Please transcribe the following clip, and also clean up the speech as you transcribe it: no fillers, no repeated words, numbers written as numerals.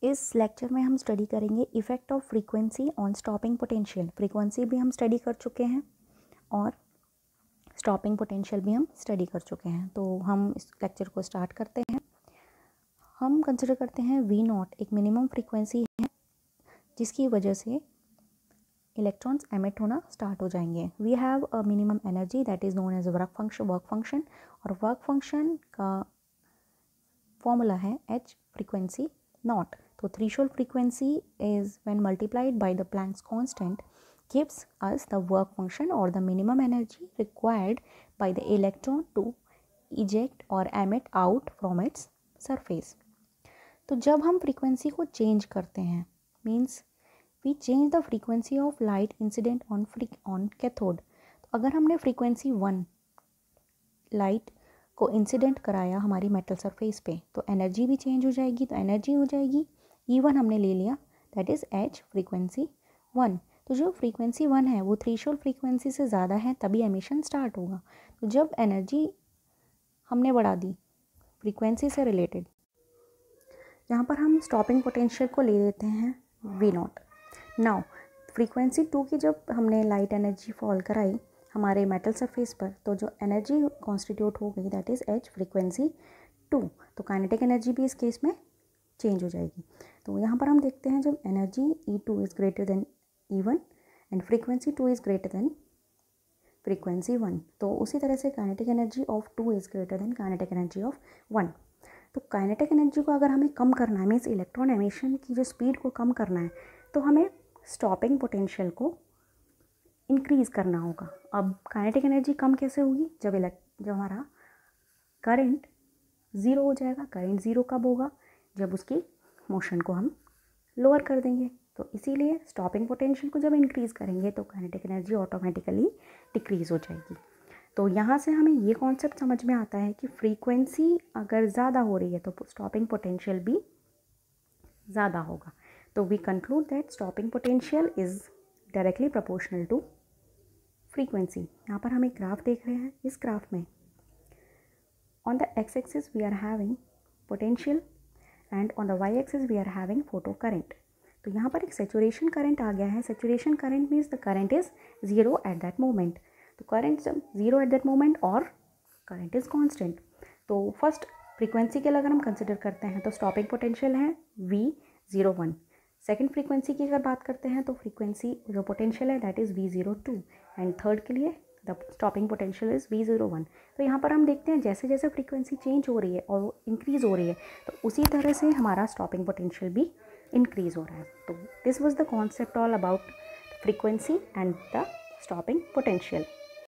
इस लेक्चर में हम स्टडी करेंगे effect of frequency on stopping potential. Frequency भी हम स्टडी कर चुके हैं और स्टॉपिंग पोटेंशियल भी हम स्टडी कर चुके हैं। तो हम इस लेक्चर को स्टार्ट करते हैं। हम कंसिडर करते हैं V0 एक मिनिमम फ्रीक्वेंसी है जिसकी वजह से इलेक्ट्रॉन्स एमिट होना स्टार्ट हो जाएंगे। We have a minimum energy that is known as work function और वर्क फंक्शन का फॉर्मूला है h फ्रीक्वेंसी नॉट। तो threshold frequency is when multiplied by the Planck's constant gives us the work function or the minimum energy required by the electron to eject or emit out from its surface। तो जब हम frequency को change करते हैं means we change the frequency of light incident on cathode. तो अगर हमने frequency 1 light को इंसिडेंट कराया हमारी मेटल सरफेस पे तो एनर्जी भी चेंज हो जाएगी। तो एनर्जी हो जाएगी E1 हमने ले लिया दैट इज़ h फ्रीक्वेंसी 1। तो जो फ्रीक्वेंसी 1 है वो थ्रेशोल्ड फ्रीक्वेंसी से ज़्यादा है तभी एमिशन स्टार्ट होगा। तो जब एनर्जी हमने बढ़ा दी फ्रीक्वेंसी से रिलेटेड, यहाँ पर हम स्टॉपिंग पोटेंशियल को ले लेते हैं V0। नाउ फ्रीक्वेंसी 2 की जब हमने लाइट एनर्जी फॉल कराई हमारे मेटल सरफेस पर तो जो एनर्जी कॉन्स्टिट्यूट हो गई दैट इज़ h फ्रीक्वेंसी 2। तो काइनेटिक एनर्जी भी इस केस में चेंज हो जाएगी। तो यहाँ पर हम देखते हैं जब energy E2 is greater than E1 and frequency 2 is greater than frequency 1 तो उसी तरह से kinetic energy of 2 is greater than kinetic energy of 1। तो काइनेटिक एनर्जी को अगर हमें कम करना है मीन्स इलेक्ट्रॉन एमिशन की जो स्पीड को कम करना है तो हमें स्टॉपिंग पोटेंशियल को इंक्रीज़ करना होगा। अब काइनेटिक एनर्जी कम कैसे होगी जब हमारा करंट ज़ीरो हो जाएगा। करंट ज़ीरो कब होगा जब उसकी मोशन को हम लोअर कर देंगे। तो इसीलिए स्टॉपिंग पोटेंशियल को जब इंक्रीज़ करेंगे तो काइनेटिक एनर्जी ऑटोमेटिकली डिक्रीज़ हो जाएगी। तो यहाँ से हमें ये कॉन्सेप्ट समझ में आता है कि फ्रीक्वेंसी अगर ज़्यादा हो रही है तो स्टॉपिंग पोटेंशियल भी ज़्यादा होगा। तो we conclude that stopping potential is directly proportional to frequency. यहाँ पर हम एक ग्राफ देख रहे हैं। इस ग्राफ में on the X axis we are having potential and on the Y axis we are having photo current. तो यहाँ पर एक सेचुरेशन करंट आ गया है। Saturation current means the current is zero at that moment. तो current zero at that moment और current is constant. तो फर्स्ट फ्रीक्वेंसी के लिए अगर हम कंसिडर करते हैं तो स्टॉपिंग पोटेंशियल है V01। सेकंड फ्रीक्वेंसी की अगर बात करते हैं तो फ्रीक्वेंसी जो पोटेंशियल है that is V02 and third के लिए the stopping potential is V01। तो यहाँ पर हम देखते हैं जैसे जैसे फ्रीक्वेंसी चेंज हो रही है और वो इंक्रीज़ हो रही है तो उसी तरह से हमारा स्टॉपिंग पोटेंशियल भी इंक्रीज़ हो रहा है। तो this was the concept all about frequency and the stopping potential.